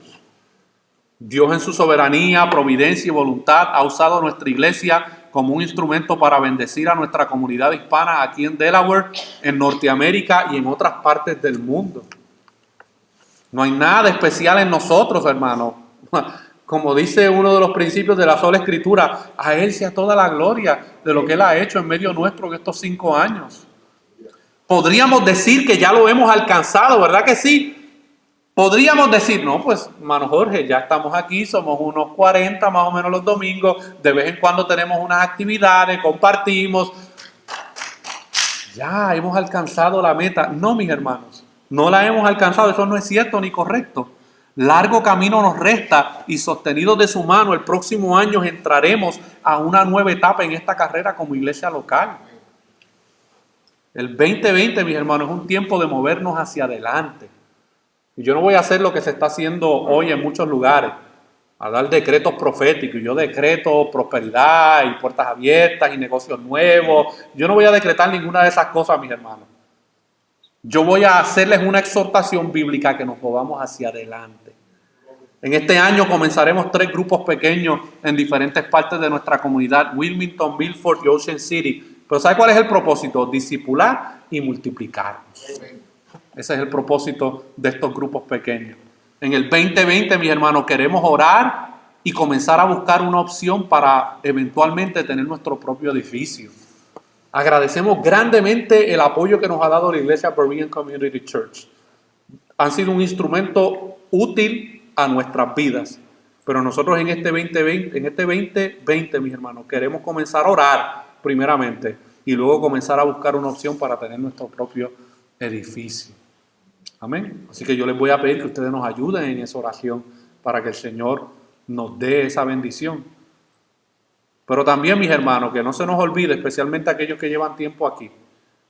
[SPEAKER 1] Dios en su soberanía, providencia y voluntad ha usado nuestra iglesia como un instrumento para bendecir a nuestra comunidad hispana aquí en Delaware, en Norteamérica y en otras partes del mundo. No hay nada de especial en nosotros, hermanos. Como dice uno de los principios de la sola Escritura, a Él sea toda la gloria de lo que Él ha hecho en medio nuestro en estos 5 años. Podríamos decir que ya lo hemos alcanzado, ¿verdad que sí? Podríamos decir, no, pues, hermano Jorge, ya estamos aquí, somos unos 40 más o menos los domingos, de vez en cuando tenemos unas actividades, compartimos. Ya hemos alcanzado la meta. No, mis hermanos, no la hemos alcanzado, eso no es cierto ni correcto. Largo camino nos resta y sostenidos de su mano, el próximo año entraremos a una nueva etapa en esta carrera como iglesia local. El 2020, mis hermanos, es un tiempo de movernos hacia adelante. Y yo no voy a hacer lo que se está haciendo hoy en muchos lugares, a dar decretos proféticos. Yo decreto prosperidad y puertas abiertas y negocios nuevos. Yo no voy a decretar ninguna de esas cosas, mis hermanos. Yo voy a hacerles una exhortación bíblica que nos movamos hacia adelante. En este año comenzaremos 3 grupos pequeños en diferentes partes de nuestra comunidad, Wilmington, Milford y Ocean City. Pero ¿sabe cuál es el propósito? Discipular y multiplicarnos. Ese es el propósito de estos grupos pequeños. En el 2020, mis hermanos, queremos orar y comenzar a buscar una opción para eventualmente tener nuestro propio edificio. Agradecemos grandemente el apoyo que nos ha dado la iglesia Berean Community Church. Han sido un instrumento útil a nuestras vidas. Pero nosotros en este 2020, mis hermanos, queremos comenzar a orar primeramente y luego comenzar a buscar una opción para tener nuestro propio edificio. Amén. Así que yo les voy a pedir que ustedes nos ayuden en esa oración para que el Señor nos dé esa bendición. Pero también, mis hermanos, que no se nos olvide, especialmente aquellos que llevan tiempo aquí,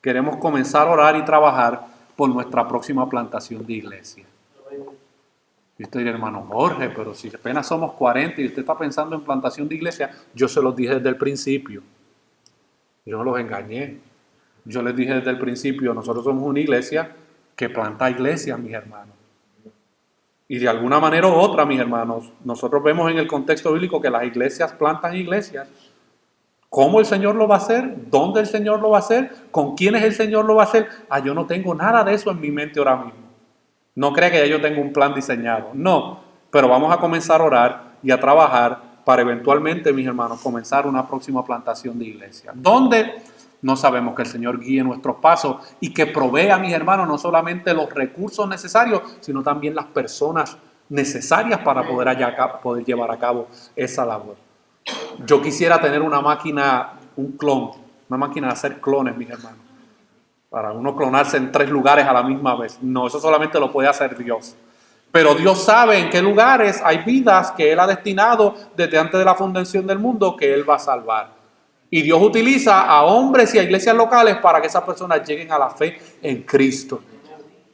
[SPEAKER 1] queremos comenzar a orar y trabajar por nuestra próxima plantación de iglesia. Y usted dirá, hermano Jorge, pero si apenas somos 40 y usted está pensando en plantación de iglesia, yo se los dije desde el principio. Yo no los engañé. Yo les dije desde el principio, nosotros somos una iglesia que planta iglesias, mis hermanos. Y de alguna manera u otra, mis hermanos, nosotros vemos en el contexto bíblico que las iglesias plantan iglesias. ¿Cómo el Señor lo va a hacer? ¿Dónde el Señor lo va a hacer? ¿Con quiénes el Señor lo va a hacer? Yo no tengo nada de eso en mi mente ahora mismo. No crea que ya yo tengo un plan diseñado. No, pero vamos a comenzar a orar y a trabajar para eventualmente, mis hermanos, comenzar una próxima plantación de iglesia. ¿Dónde? No sabemos. Que el Señor guíe nuestros pasos y que provea, mis hermanos, no solamente los recursos necesarios, sino también las personas necesarias para poder llevar a cabo esa labor. Yo quisiera tener una máquina, una máquina de hacer clones, mis hermanos, para uno clonarse en 3 lugares a la misma vez. No, eso solamente lo puede hacer Dios. Pero Dios sabe en qué lugares hay vidas que Él ha destinado desde antes de la fundación del mundo que Él va a salvar. Y Dios utiliza a hombres y a iglesias locales para que esas personas lleguen a la fe en Cristo.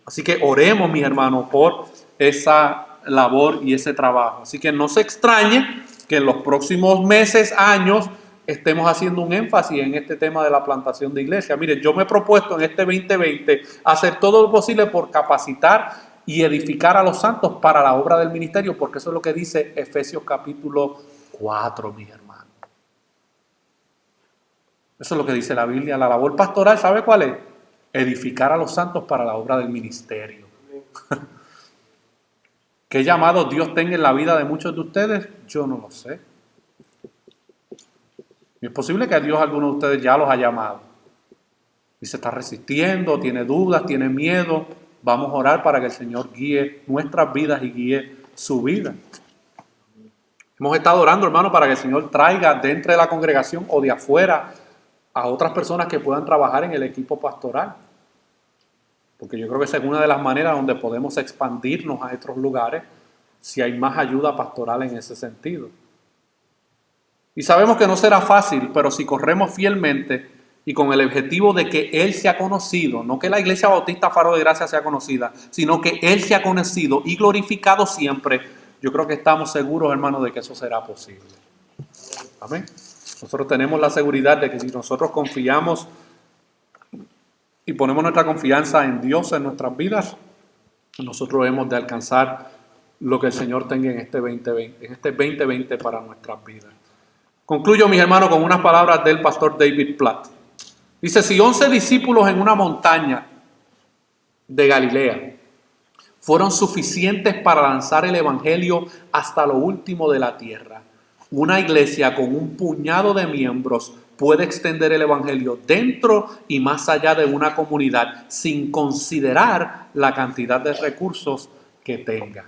[SPEAKER 1] Así que oremos, mis hermanos, por esa labor y ese trabajo. Así que no se extrañe que en los próximos meses, años, estemos haciendo un énfasis en este tema de la plantación de iglesia. Miren, yo me he propuesto en este 2020 hacer todo lo posible por capacitar y edificar a los santos para la obra del ministerio, porque eso es lo que dice Efesios capítulo 4, mis hermanos. Eso es lo que dice la Biblia. La labor pastoral, ¿sabe cuál es? Edificar a los santos para la obra del ministerio. ¿Qué llamado Dios tenga en la vida de muchos de ustedes? Yo no lo sé. Es posible que a Dios algunos de ustedes ya los ha llamado y se está resistiendo, tiene dudas, tiene miedo. Vamos a orar para que el Señor guíe nuestras vidas y guíe su vida. Hemos estado orando, hermano, para que el Señor traiga dentro de la congregación o de afuera a otras personas que puedan trabajar en el equipo pastoral. Porque yo creo que esa es una de las maneras donde podemos expandirnos a otros lugares si hay más ayuda pastoral en ese sentido. Y sabemos que no será fácil, pero si corremos fielmente y con el objetivo de que Él sea conocido, no que la Iglesia Bautista Faro de Gracia sea conocida, sino que Él sea conocido y glorificado siempre, yo creo que estamos seguros, hermanos, de que eso será posible. Amén. Nosotros tenemos la seguridad de que si nosotros confiamos y ponemos nuestra confianza en Dios en nuestras vidas, nosotros hemos de alcanzar lo que el Señor tenga en este 2020 para nuestras vidas. Concluyo, mis hermanos, con unas palabras del pastor David Platt. Dice, si 11 discípulos en una montaña de Galilea fueron suficientes para lanzar el evangelio hasta lo último de la tierra, una iglesia con un puñado de miembros puede extender el evangelio dentro y más allá de una comunidad sin considerar la cantidad de recursos que tenga.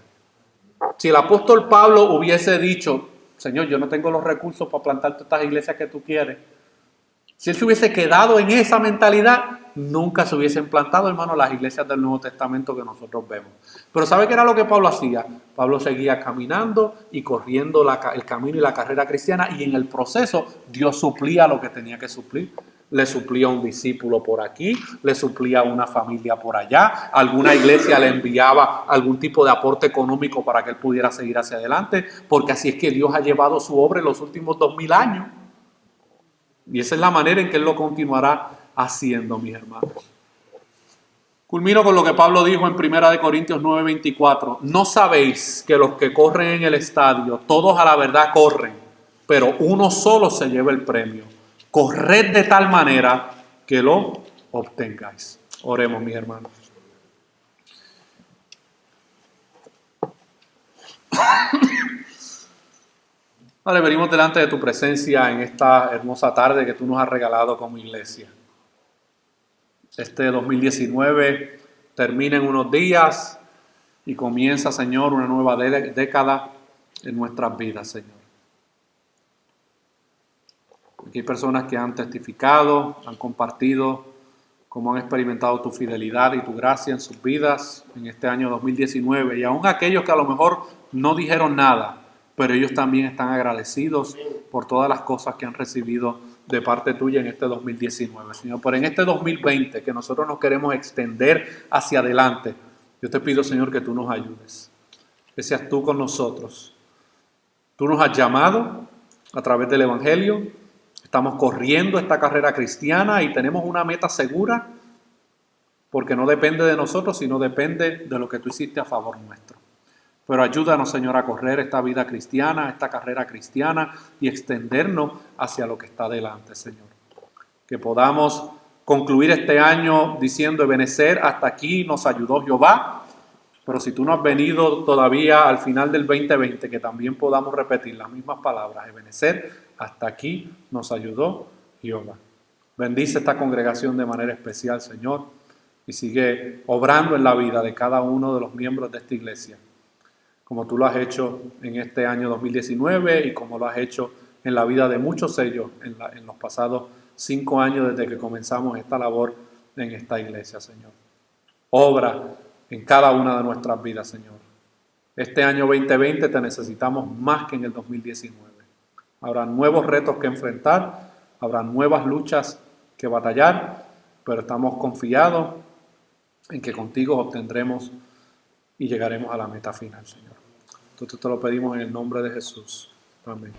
[SPEAKER 1] Si el apóstol Pablo hubiese dicho, Señor, yo no tengo los recursos para plantar todas estas iglesias que tú quieres. Si él se hubiese quedado en esa mentalidad, nunca se hubiesen plantado, hermano, las iglesias del Nuevo Testamento que nosotros vemos. Pero ¿sabe qué era lo que Pablo hacía? Pablo seguía caminando y corriendo el camino y la carrera cristiana, y en el proceso Dios suplía lo que tenía que suplir. Le suplía un discípulo por aquí, le suplía una familia por allá, alguna iglesia le enviaba algún tipo de aporte económico para que él pudiera seguir hacia adelante, porque así es que Dios ha llevado su obra en los últimos 2000 años. Y esa es la manera en que él lo continuará haciendo, mis hermanos. Culmino con lo que Pablo dijo en 1 Corintios 9:24. ¿No sabéis que los que corren en el estadio, todos a la verdad corren, pero uno solo se lleva el premio? Corred de tal manera que lo obtengáis. Oremos, mis hermanos. Padre, venimos delante de tu presencia en esta hermosa tarde que tú nos has regalado como iglesia. Este 2019 termina en unos días y comienza, Señor, una nueva década en nuestras vidas, Señor. Aquí hay personas que han testificado, han compartido cómo han experimentado tu fidelidad y tu gracia en sus vidas en este año 2019. Y aún aquellos que a lo mejor no dijeron nada, pero ellos también están agradecidos por todas las cosas que han recibido de parte tuya en este 2019, Señor. Pero en este 2020, que nosotros nos queremos extender hacia adelante, yo te pido, Señor, que tú nos ayudes, que seas tú con nosotros. Tú nos has llamado a través del Evangelio, estamos corriendo esta carrera cristiana y tenemos una meta segura, porque no depende de nosotros, sino depende de lo que tú hiciste a favor nuestro. Pero ayúdanos, Señor, a correr esta vida cristiana, esta carrera cristiana y extendernos hacia lo que está delante, Señor. Que podamos concluir este año diciendo, Ebenezer, hasta aquí nos ayudó Jehová. Pero si tú no has venido todavía al final del 2020, que también podamos repetir las mismas palabras, Ebenezer, hasta aquí nos ayudó Jehová. Bendice esta congregación de manera especial, Señor, y sigue obrando en la vida de cada uno de los miembros de esta iglesia, como tú lo has hecho en este año 2019 y como lo has hecho en la vida de muchos de ellos en los pasados 5 años desde que comenzamos esta labor en esta iglesia, Señor. Obra en cada una de nuestras vidas, Señor. Este año 2020 te necesitamos más que en el 2019. Habrá nuevos retos que enfrentar, habrá nuevas luchas que batallar, pero estamos confiados en que contigo obtendremos y llegaremos a la meta final, Señor. Entonces te lo pedimos en el nombre de Jesús. Amén.